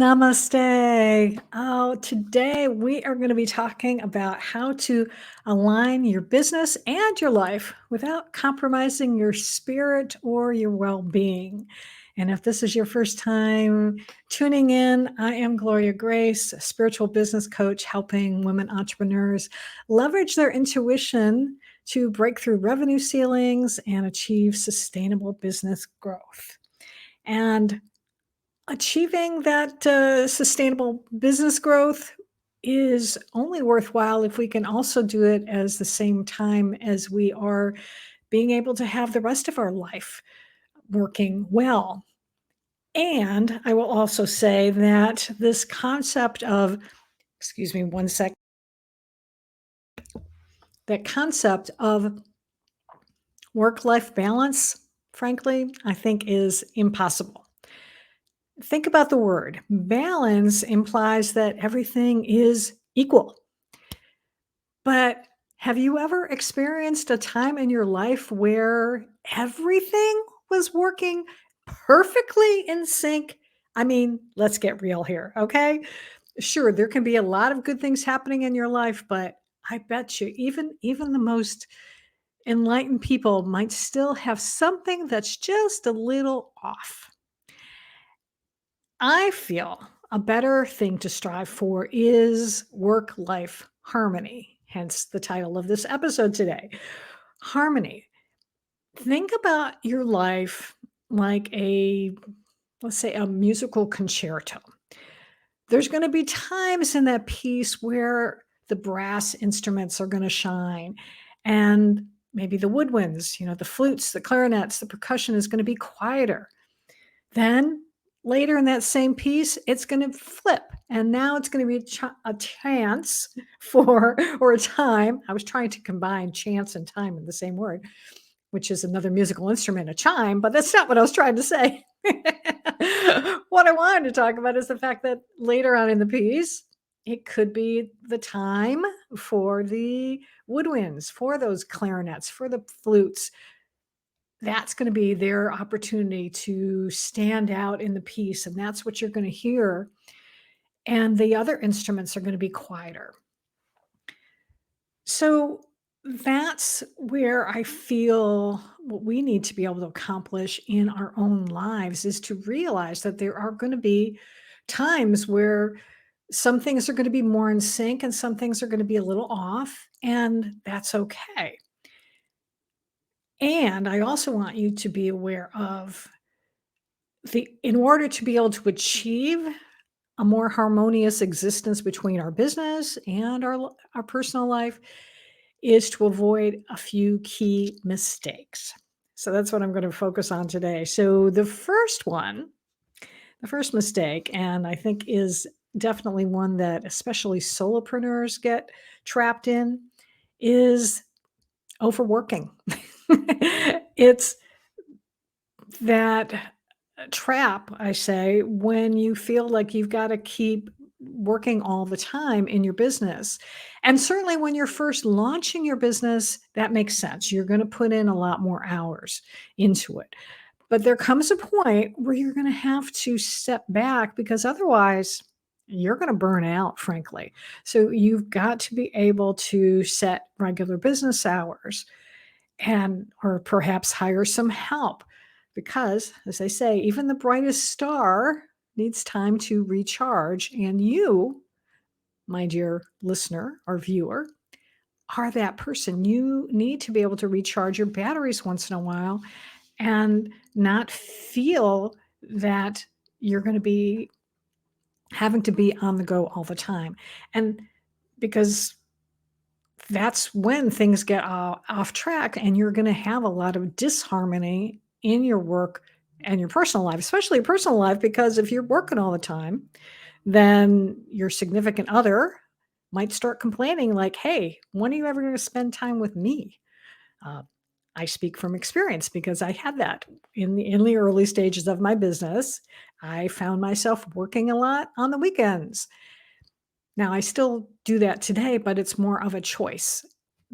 Namaste. Oh, today we are going to be talking about how to align your business and your life without compromising your spirit or your well being. And if this is your first time tuning in, I am Gloria Grace, a spiritual business coach helping women entrepreneurs leverage their intuition to break through revenue ceilings and achieve sustainable business growth. And achieving that sustainable business growth is only worthwhile if we can also do it as the same time as we are being able to have the rest of our life working well. And I will also say that this concept of, excuse me, one sec, that concept of work life balance, frankly, I think is impossible. Think about the word. Balance implies that everything is equal. But have you ever experienced a time in your life where everything was working perfectly in sync? I mean, let's get real here, okay? Sure, there can be a lot of good things happening in your life, but I bet you even the most enlightened people might still have something that's just a little off. I feel a better thing to strive for is work life harmony, hence the title of this episode today. Harmony. Think about your life like let's say, a musical concerto. There's going to be times in that piece where the brass instruments are going to shine and maybe the woodwinds, the flutes, the clarinets, the percussion is going to be quieter. Then later in that same piece, it's going to flip. And now it's going to be a chance or a time. I was trying to combine chance and time in the same word, which is another musical instrument, a chime, but that's not what I was trying to say. What I wanted to talk about is the fact that later on in the piece, it could be the time for the woodwinds, for those clarinets, for the flutes. That's going to be their opportunity to stand out in the piece. And that's what you're going to hear. And the other instruments are going to be quieter. So that's where I feel what we need to be able to accomplish in our own lives is to realize that there are going to be times where some things are going to be more in sync and some things are going to be a little off. And that's okay. And I also want you to be aware of in order to be able to achieve a more harmonious existence between our business and our personal life is to avoid a few key mistakes. So that's what I'm going to focus on today. So the first mistake, and I think is definitely one that especially solopreneurs get trapped in, is overworking. It's that trap, I say, when you feel like you've got to keep working all the time in your business. And certainly when you're first launching your business, that makes sense. You're going to put in a lot more hours into it. But there comes a point where you're going to have to step back because otherwise you're going to burn out, frankly. So you've got to be able to set regular business hours or perhaps hire some help. Because, as I say, even the brightest star needs time to recharge. And you, my dear listener or viewer, are that person. You need to be able to recharge your batteries once in a while and not feel that you're going to be having to be on the go all the time. And because that's when things get off track and you're going to have a lot of disharmony in your work and your personal life, especially your personal life, because if you're working all the time, then your significant other might start complaining like, hey, when are you ever going to spend time with me? I speak from experience because I had that in the early stages of my business. I found myself working a lot on the weekends. Now, I still do that today, but it's more of a choice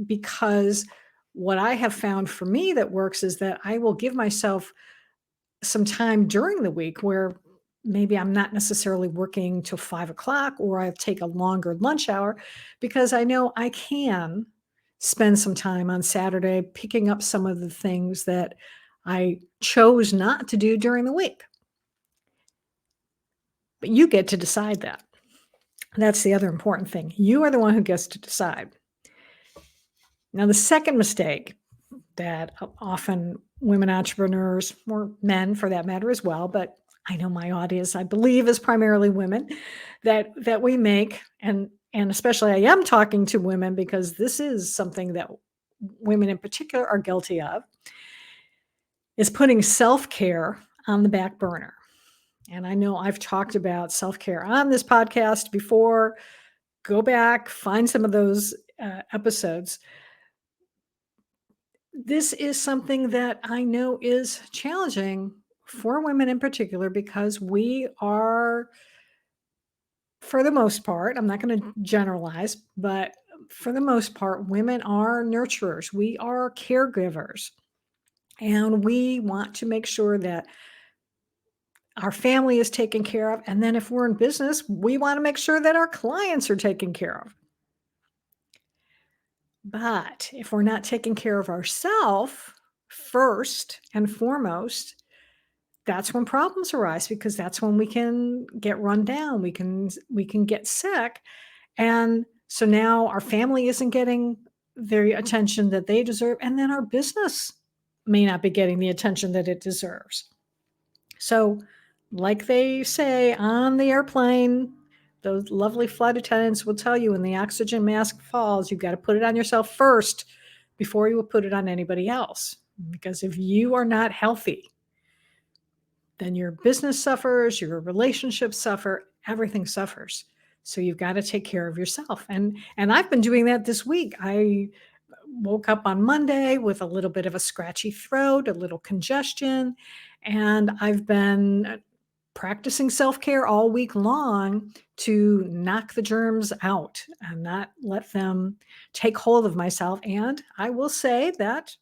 because what I have found for me that works is that I will give myself some time during the week where maybe I'm not necessarily working till 5 o'clock, or I take a longer lunch hour because I know I can spend some time on Saturday picking up some of the things that I chose not to do during the week. But you get to decide that. That's the other important thing. You are the one who gets to decide. Now, the second mistake that often women entrepreneurs, or men for that matter as well, but I know my audience, I believe, is primarily women, that we make, and especially I am talking to women because this is something that women in particular are guilty of, is putting self-care on the back burner. And I know I've talked about self-care on this podcast before. Go back, find some of those episodes. This is something that I know is challenging for women in particular because we are, for the most part, I'm not going to generalize, but for the most part, women are nurturers. We are caregivers. And we want to make sure that our family is taken care of. And then if we're in business, we want to make sure that our clients are taken care of. But if we're not taking care of ourselves first and foremost, that's when problems arise because that's when we can get run down, we can get sick. And so now our family isn't getting the attention that they deserve, and then our business may not be getting the attention that it deserves. So, like they say on the airplane, those lovely flight attendants will tell you when the oxygen mask falls, you've got to put it on yourself first before you will put it on anybody else. Because if you are not healthy, then your business suffers, your relationships suffer, everything suffers. So you've got to take care of yourself. And I've been doing that this week. I woke up on Monday with a little bit of a scratchy throat, a little congestion, and I've been practicing self-care all week long to knock the germs out and not let them take hold of myself. And I will say that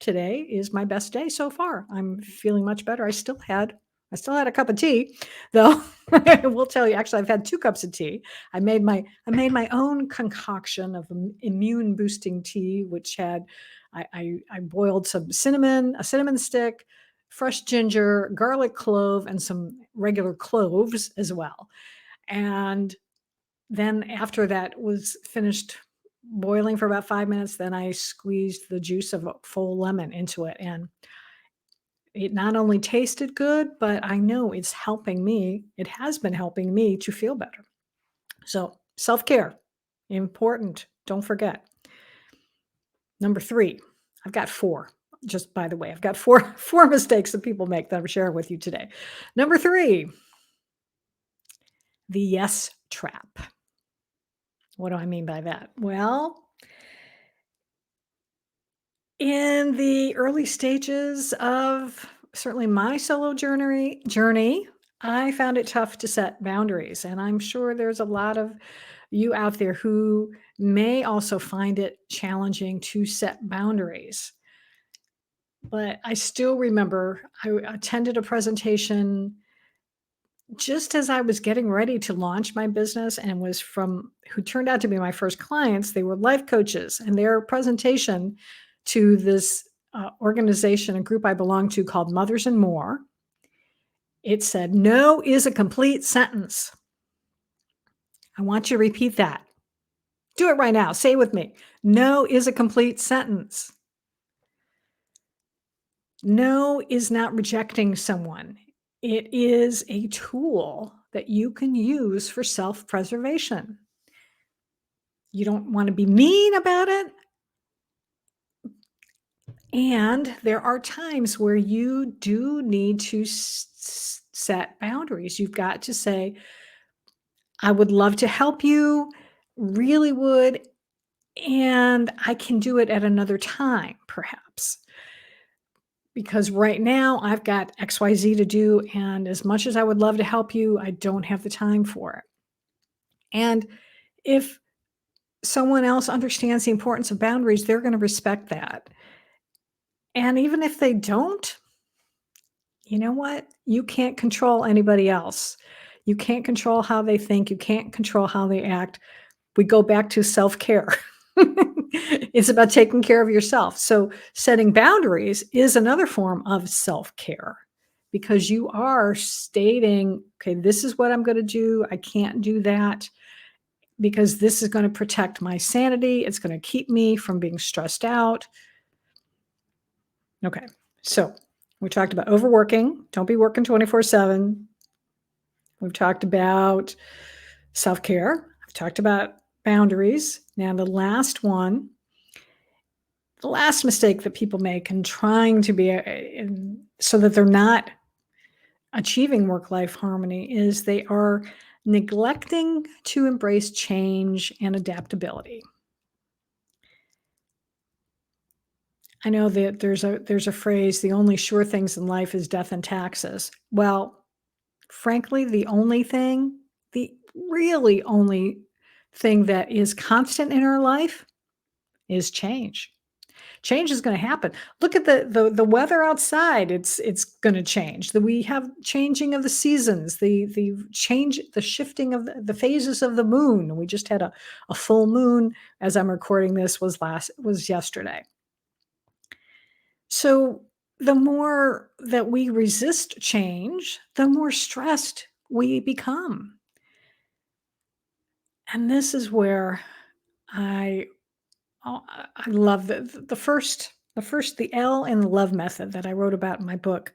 today is my best day so far. I'm feeling much better. I still had a cup of tea, though. I will tell you, actually, I've had 2 cups of tea. I made my own concoction of immune boosting tea, which had I boiled some cinnamon, a cinnamon stick, fresh ginger, garlic clove, and some regular cloves as well. And then after that was finished boiling for about 5 minutes, then I squeezed the juice of a full lemon into it, and it not only tasted good, but I know it's helping me. It has been helping me to feel better. So, self-care, important. Don't forget. Number 3, I've got 4. Just by the way, I've got 4 4 mistakes that people make that I'm sharing with you today. Number 3, the yes trap. What do I mean by that? Well, in the early stages of certainly my solo journey, I found it tough to set boundaries, and I'm sure there's a lot of you out there who may also find it challenging to set boundaries. But I still remember I attended a presentation just as I was getting ready to launch my business, and was from who turned out to be my first clients. They were life coaches, and their presentation to this organization, a group I belong to called Mothers and More, it said, "No is a complete sentence." I want you to repeat that. Do it right now. Say it with me. No is a complete sentence. No is not rejecting someone. It is a tool that you can use for self-preservation. You don't want to be mean about it. And there are times where you do need to set boundaries. You've got to say, I would love to help you, really would, and I can do it at another time, perhaps. Because right now I've got XYZ to do, and as much as I would love to help you, I don't have the time for it. And if someone else understands the importance of boundaries, they're going to respect that. And even if they don't, you know what? You can't control anybody else. You can't control how they think. You can't control how they act. We go back to self-care. It's about taking care of yourself. So setting boundaries is another form of self-care because you are stating, okay, this is what I'm going to do. I can't do that because this is going to protect my sanity. It's going to keep me from being stressed out. Okay. So we talked about overworking. Don't be working 24/7. We've talked about self-care. I've talked about boundaries. Now, the last mistake that people make in trying to be so that they're not achieving work-life harmony is they are neglecting to embrace change and adaptability. I know that there's a phrase, the only sure things in life is death and taxes. Well, frankly, the really only thing that is constant in our life is change. Change is gonna happen. Look at the weather outside, it's gonna change. We have changing of the seasons, the shifting of the phases of the moon. We just had a full moon as I'm recording this was yesterday. So, the more that we resist change, the more stressed we become. And this is where I I love the L in the love method that I wrote about in my book,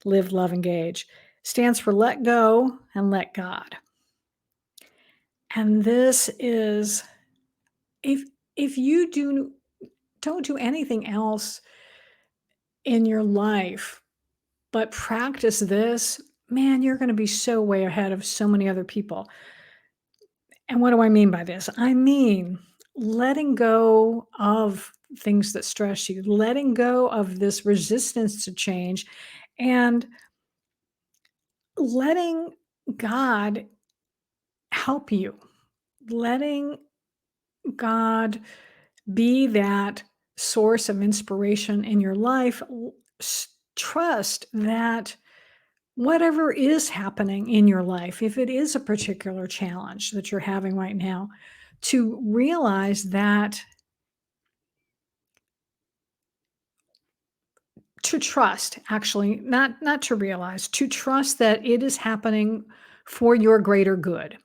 Live, Love, Engage, stands for let go and let God. And this is if if you don't do anything else in your life but practice this, man, you're going to be so way ahead of so many other people. And what do I mean by this? I mean, letting go of things that stress you, letting go of this resistance to change, and letting God help you, letting God be that source of inspiration in your life. Trust that whatever is happening in your life, if it is a particular challenge that you're having right now, to realize that to trust, actually, not to realize, to trust that it is happening for your greater good.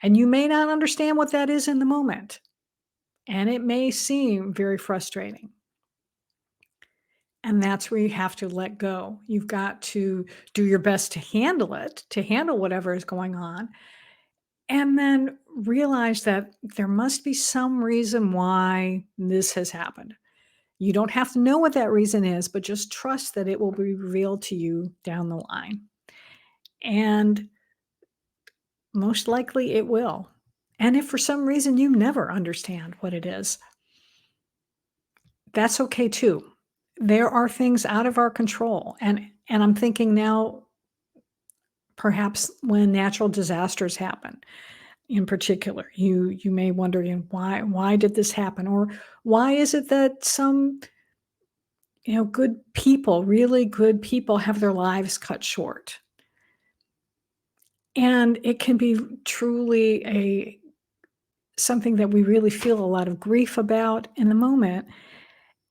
And you may not understand what that is in the moment, and it may seem very frustrating. And that's where you have to let go. You've got to do your best to handle it, to handle whatever is going on, and then realize that there must be some reason why this has happened. You don't have to know what that reason is, but just trust that it will be revealed to you down the line. And most likely it will. And if for some reason you never understand what it is, that's okay too. There are things out of our control. And I'm thinking now, perhaps when natural disasters happen in particular, you may wonder, why did this happen? Or why is it that some good people, really good people, have their lives cut short? And it can be truly a something that we really feel a lot of grief about in the moment.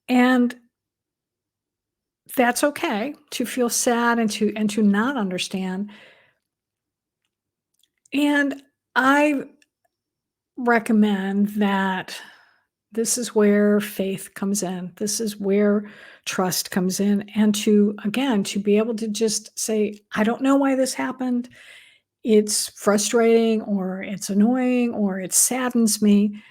And that's okay to feel sad and to not understand. And I recommend that this is where faith comes in. This is where trust comes in. And to, again, to be able to just say, I don't know why this happened. It's frustrating or it's annoying or it saddens me.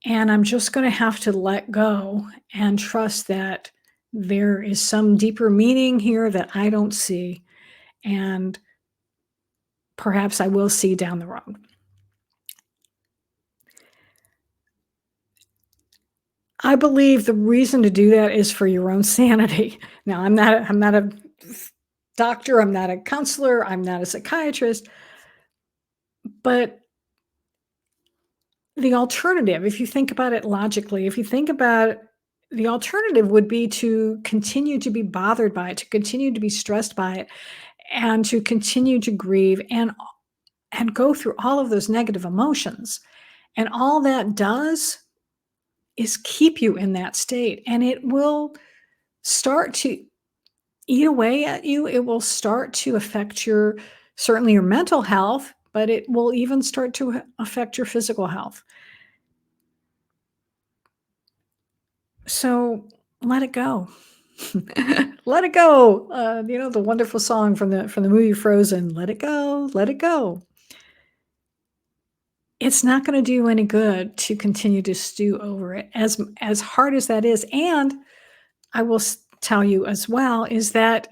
And I'm just going to have to let go and trust that there is some deeper meaning here that I don't see. And perhaps I will see down the road. I believe the reason to do that is for your own sanity. Now, I'm not a doctor, I'm not a counselor, I'm not a psychiatrist, but the alternative, if you think about it logically, if you think about the alternative would be to continue to be bothered by it, to continue to be stressed by it, and to continue to grieve and go through all of those negative emotions. And all that does is keep you in that state, and it will start to eat away at you. It will start to affect your certainly your mental health, but it will even start to affect your physical health. So let it go. Let it go. The wonderful song from the movie Frozen. Let it go. Let it go. It's not going to do any good to continue to stew over it, as hard as that is. And I will tell you as well is that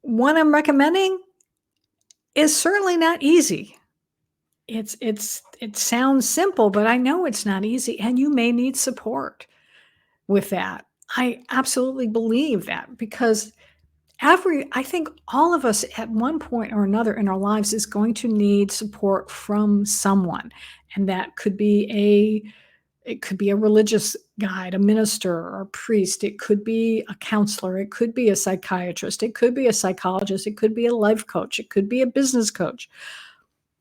what I'm recommending is certainly not easy. It sounds simple, but I know it's not easy, and you may need support with that. I absolutely believe that because I think all of us at one point or another in our lives is going to need support from someone. And that could be it could be a religious guide, a minister or a priest. It could be a counselor. It could be a psychiatrist. It could be a psychologist. It could be a life coach. It could be a business coach.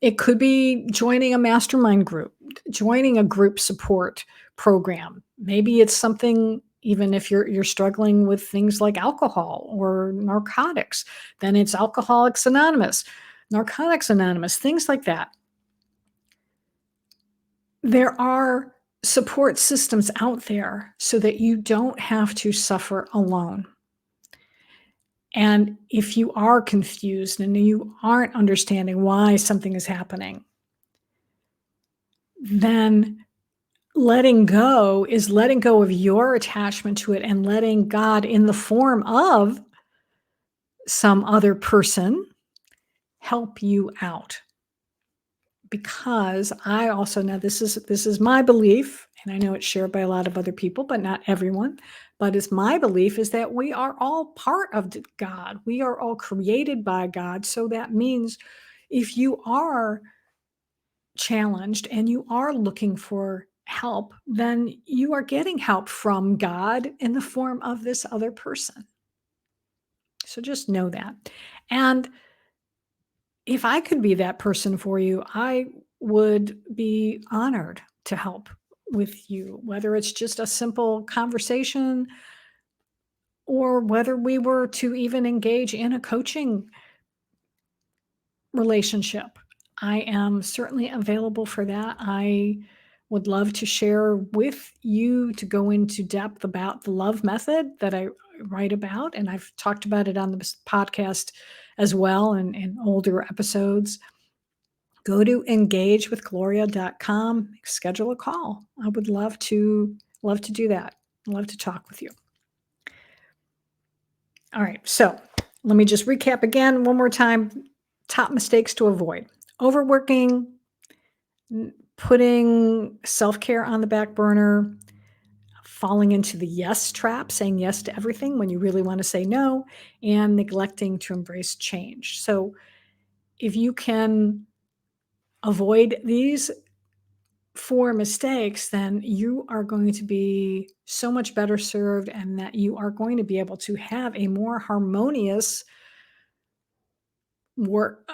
It could be joining a mastermind group, joining a group support program. Maybe it's something even if you're struggling with things like alcohol or narcotics, then it's Alcoholics Anonymous, Narcotics Anonymous, things like that. There are support systems out there so that you don't have to suffer alone. And if you are confused and you aren't understanding why something is happening, then letting go is letting go of your attachment to it and letting God in the form of some other person help you out. Because I also know this is my belief, and I know it's shared by a lot of other people, but not everyone. But it's my belief is that we are all part of God. We are all created by God. So that means if you are challenged and you are looking for help, then you are getting help from God in the form of this other person. So just know that. And if I could be that person for you, I would be honored to help with you, whether it's just a simple conversation or whether we were to even engage in a coaching relationship. I am certainly available for that. I would love to share with you to go into depth about the love method that I write about. And I've talked about it on the podcast as well in older episodes. Go to engagewithgloria.com, schedule a call. I would love to do that. Love to talk with you. All right. So let me just recap again one more time. Top mistakes to avoid: overworking, putting self-care on the back burner, falling into the yes trap, saying yes to everything when you really want to say no, and neglecting to embrace change. So if you can avoid these 4 mistakes, then you are going to be so much better served, and that you are going to be able to have a more harmonious work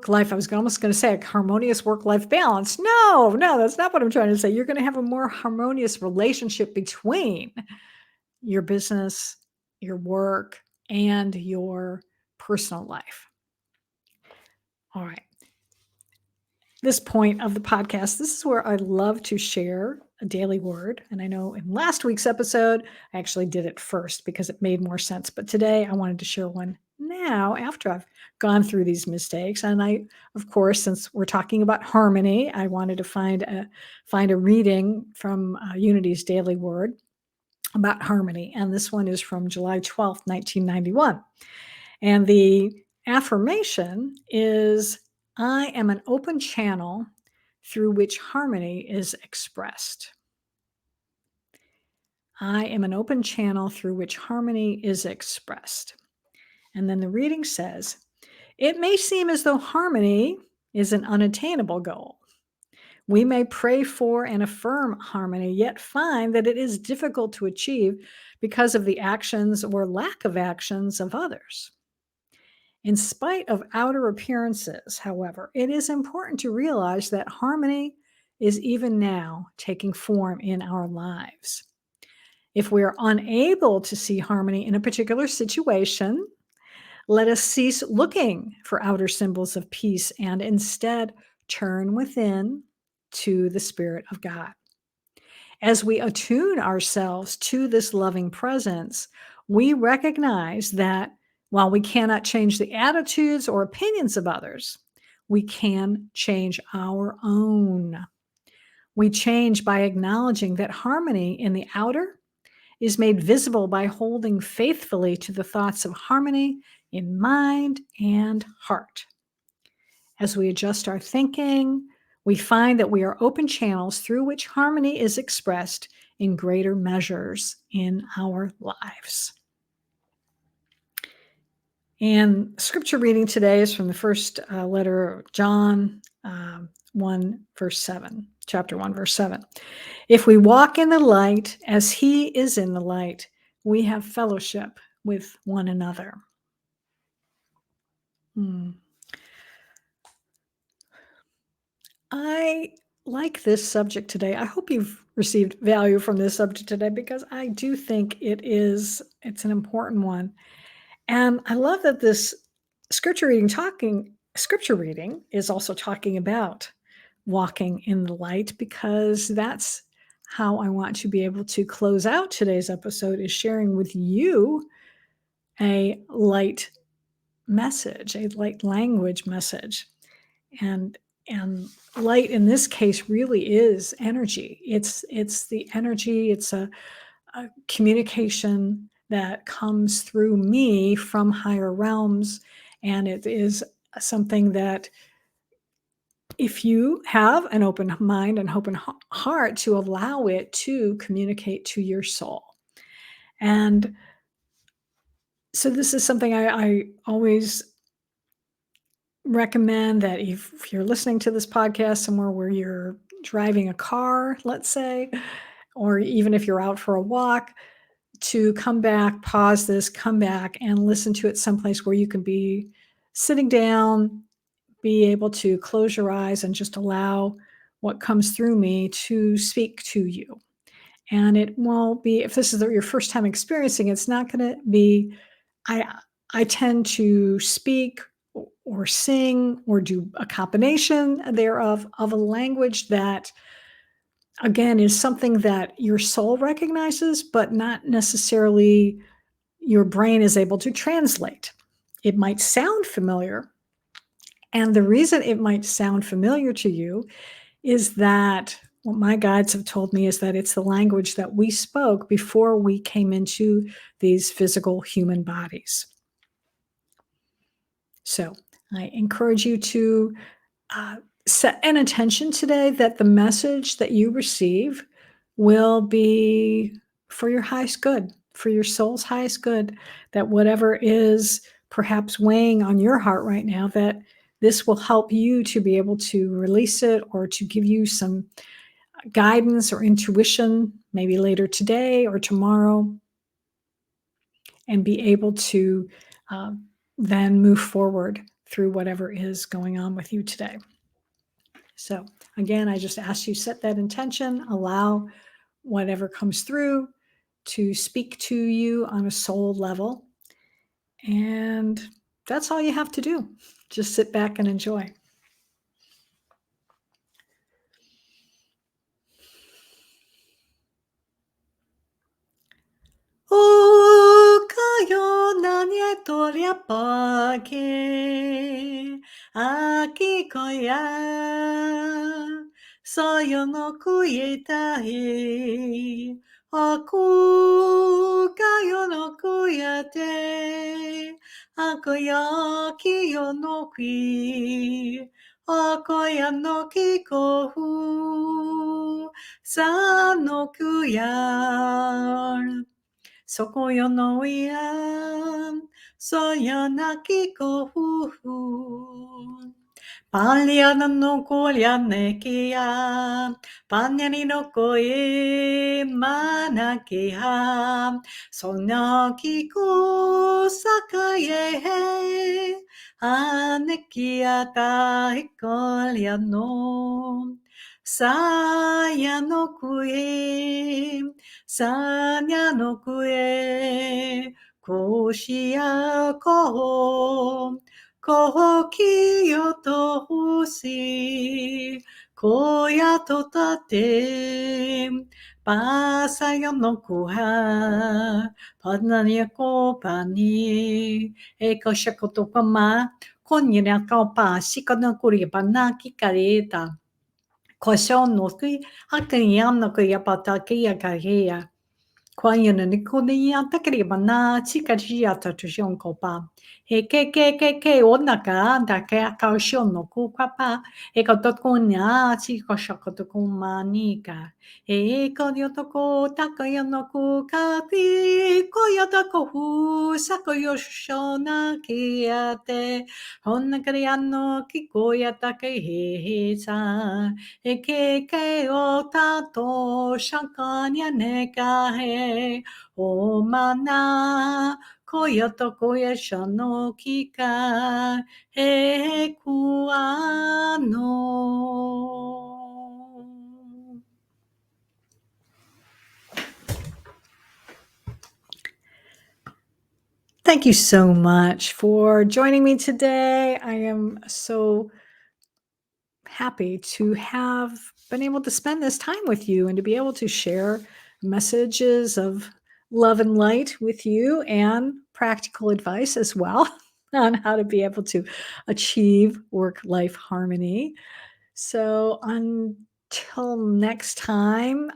life. I was almost going to say a harmonious work-life balance. No, that's not what I'm trying to say. You're going to have a more harmonious relationship between your business, your work, and your personal life. All right. This point of the podcast, this is where I love to share a daily word. And I know in last week's episode, I actually did it first because it made more sense. But today I wanted to share one now after I've gone through these mistakes. And I, of course, since we're talking about harmony, I wanted to find a reading from Unity's Daily Word about harmony. And this one is from July 12th, 1991. And the affirmation is, I am an open channel through which harmony is expressed. I am an open channel through which harmony is expressed. And then the reading says, it may seem as though harmony is an unattainable goal. We may pray for and affirm harmony, yet find that it is difficult to achieve because of the actions or lack of actions of others. In spite of outer appearances, however, it is important to realize that harmony is even now taking form in our lives. If we are unable to see harmony in a particular situation, let us cease looking for outer symbols of peace and instead turn within to the Spirit of God. As we attune ourselves to this loving presence, we recognize that while we cannot change the attitudes or opinions of others, we can change our own. We change by acknowledging that harmony in the outer is made visible by holding faithfully to the thoughts of harmony in mind and heart. As we adjust our thinking, we find that we are open channels through which harmony is expressed in greater measures in our lives. And scripture reading today is from the first letter of John 1, verse 7, chapter 1, verse 7. If we walk in the light as he is in the light, we have fellowship with one another. I like this subject today. I hope you've received value from this subject today because I do think it's an important one. And I love that this scripture reading is also talking about walking in the light, because that's how I want to be able to close out today's episode, is sharing with you a light message, a light language message. And light in this case really is energy. It's the energy, it's a communication that comes through me from higher realms. And it is something that, if you have an open mind and open heart to allow it to communicate to your soul. And so this is something I always recommend, that if you're listening to this podcast somewhere where you're driving a car, let's say, or even if you're out for a walk, to come back, pause this, come back and listen to it someplace where you can be sitting down, be able to close your eyes and just allow what comes through me to speak to you. And it won't be, if this is your first time experiencing, it's not going to be, I tend to speak or sing or do a combination thereof of a language that, again, is something that your soul recognizes, but not necessarily your brain is able to translate. It might sound familiar. And the reason it might sound familiar to you is that what my guides have told me is that it's the language that we spoke before we came into these physical human bodies. So I encourage you to set an intention today that the message that you receive will be for your highest good, for your soul's highest good, that whatever is perhaps weighing on your heart right now, that this will help you to be able to release it, or to give you some guidance or intuition, maybe later today or tomorrow, and be able to then move forward through whatever is going on with you today. So again, I just ask you, set that intention, allow whatever comes through to speak to you on a soul level. And that's all you have to do. Just sit back and enjoy. O kayo na nie toria pake aki koya soyo no kuita he aku kayo no kuyate akoya kiyo no kui akoya no kikohu sa no kuya Sokoyo no ian, soya naki kohu. Pagliano koglianekia, pagnanino koe manakia, sonaki ko sakaye he, anekia ta kogliano, sayano kue, sanyano kue, koshia ko. Koho kiyoto hoshi, koya to tate, pasayo no kuha, padnania ko pani, eko shakoto pama, konyina ka pa, shikano kuri pana kikareta, kosho no kui, hakanyam no kuya pata kia kahea. Kwayana ni kuniya takri bana chikariya tatushon kopa. He ke onaka da ke akaushon no kupapa. E kotokunya chiko shokotoku manika. E koyotoko takayo no kukati. Koyotoko hu sakoyo shona kiyate. Honakariano kikoya take he sa. Eke o tato shankanya neka he o mana koyoto koya shano kika he kuano. Thank you so much for joining me today. I am so happy to have been able to spend this time with you and to be able to share messages of love and light with you and practical advice as well on how to be able to achieve work-life harmony. So until next time,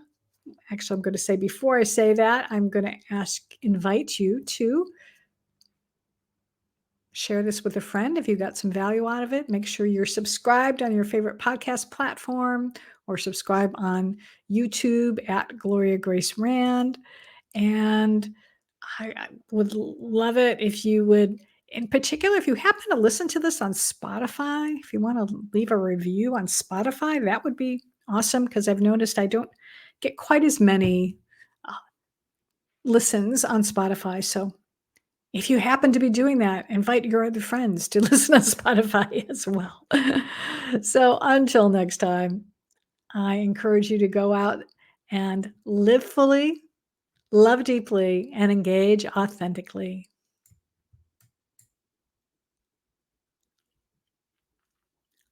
actually, I'm going to say before I say that, I'm going to invite you to share this with a friend if you got some value out of it. Make sure you're subscribed on your favorite podcast platform or subscribe on YouTube at Gloria Grace Rand. And I would love it if you would, in particular, if you happen to listen to this on Spotify, if you want to leave a review on Spotify, that would be awesome because I've noticed I don't get quite as many uh, listens on Spotify. So if you happen to be doing that, invite your other friends to listen on Spotify as well. So until next time, I encourage you to go out and live fully, love deeply, and engage authentically.